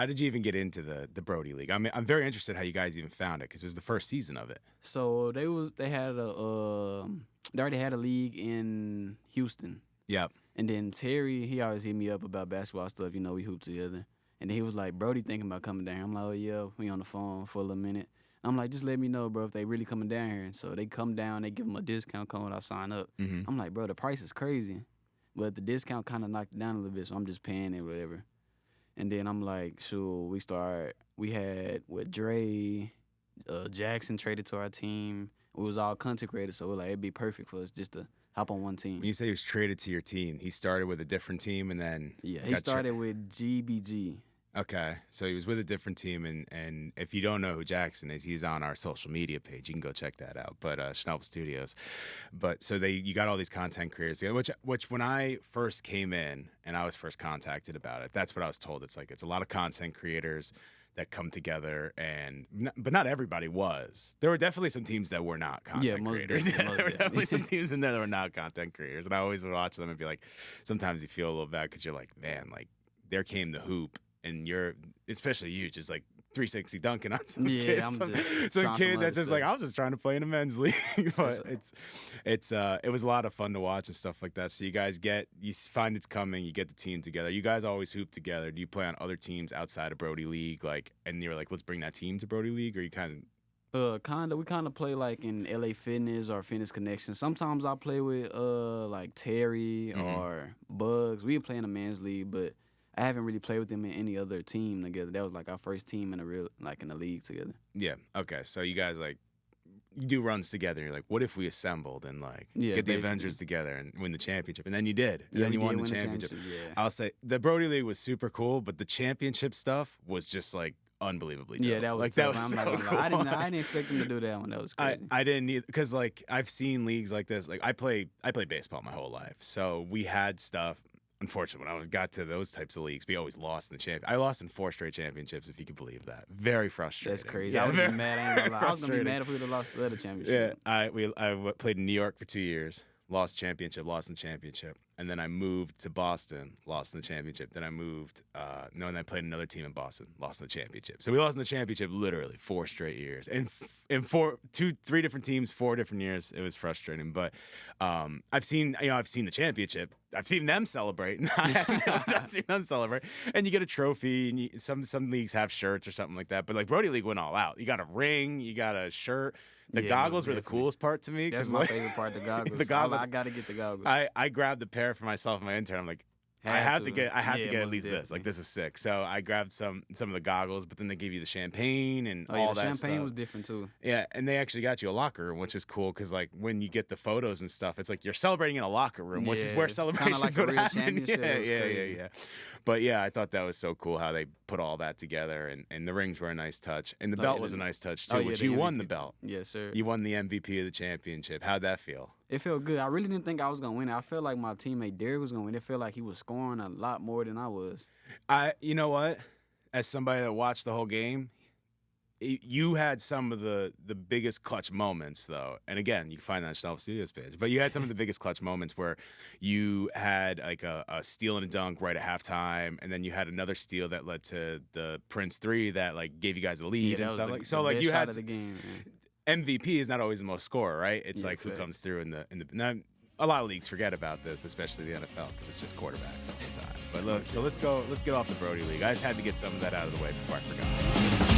How did you even get into the Brodie League? I'm very interested how you guys even found it because it was the first season of it. So they already had a league in Houston. Yep. And then Terry, he always hit me up about basketball stuff. You know, we hoop together. And then he was like, Brodie thinking about coming down here. I'm like, oh, yeah, we on the phone for a little minute. I'm like, just let me know, bro, if they really coming down here. And so they come down, they give them a discount code when I sign up. Mm-hmm. I'm like, bro, the price is crazy. But the discount kind of knocked it down a little bit, so I'm just paying it, whatever. And then I'm like, sure, we had with Dre, Jackson traded to our team. We was all content creators, so we're like, it'd be perfect for us just to hop on one team. When you say he was traded to your team, he started with a different team and then... Yeah, he started with GBG. Okay, so he was with a different team, and if you don't know who Jackson is, he's on our social media page. You can go check that out. But Schnabel Studios. But so you got all these content creators together, which when I first came in and I was first contacted about it, that's what I was told. It's like it's a lot of content creators that come together, but not everybody was. There were definitely some teams that were not content creators. There were definitely some teams in there that were not content creators, and I always would watch them and be like, sometimes you feel a little bad because you're like, man, like there came the hoop. And you're, especially you, just like 360 dunking on some kid. Some kid that's just like, I was just trying to play in a men's league. But it was a lot of fun to watch and stuff like that. So you guys you find it's coming, you get the team together. You guys always hoop together. Do you play on other teams outside of Brodie League? And you're like, let's bring that team to Brodie League? Or you kind of... We kind of play like in LA Fitness or Fitness Connection. Sometimes I play with like Terry or Bugs. We play in a men's league, but I haven't really played with them in any other team together. That was like our first team in the league together. Yeah. Okay. So you guys you do runs together. You're like, what if we assembled and get the Avengers together and win the championship? And then you did. And then you won the championship. Yeah. I'll say the Brodie League was super cool, but the championship stuff was just like unbelievably dope. Yeah, that was that was so cool. I didn't expect them to do that one. That was crazy. I didn't either, because like I've seen leagues like this. Like I played baseball my whole life, so we had stuff. Unfortunately, when I got to those types of leagues, we always lost in the champion. I lost in 4 straight championships, if you can believe that. Very frustrating. That's crazy. Yeah, I would be mad. I ain't gonna lie. I was gonna be mad if we would have lost the other championship. Yeah, I played in New York for 2 years, lost in the championship, and then I moved to Boston, lost in the championship. Then I moved, and I played another team in Boston, lost in the championship. So we lost in the championship literally 4 straight years, and in 3 different teams, 4 different years. It was frustrating, but I've seen the championship. I've seen them celebrate. I've seen them celebrate, and you get a trophy. And some leagues have shirts or something like that. But like Brodie League went all out. You got a ring, you got a shirt. The goggles were the coolest part to me. That's my favorite part. The goggles. The goggles. I gotta get the goggles. I grabbed a pair for myself and my intern. I'm like, I have to get at least this. Like, this is sick. So I grabbed some of the goggles, but then they gave you the champagne and all that stuff. The champagne was different too. Yeah, and they actually got you a locker room, which is cool because like when you get the photos and stuff, it's like you're celebrating in a locker room, which is where celebrations would happen. Yeah. But yeah, I thought that was so cool how they put all that together, and the rings were a nice touch, and the belt was a nice touch too, which you won the belt. Yes, sir. You won the MVP of the championship. How'd that feel? It felt good. I really didn't think I was gonna win it. I felt like my teammate Derek was gonna win. It felt like he was scoring a lot more than I was. You know what? As somebody that watched the whole game, you had some of the biggest clutch moments, though. And again, you can find that on Schnabel Studios page. But you had some of the biggest clutch moments where you had like a steal and a dunk right at halftime, and then you had another steal that led to the Prince 3 that like gave you guys a lead and stuff. You had the game. Man. MVP is not always the most scorer, right? It's like who comes through in the. Now, a lot of leagues forget about this, especially the NFL, because it's just quarterbacks all the time. But look, so let's get off the Brodie League. I just had to get some of that out of the way before I forgot.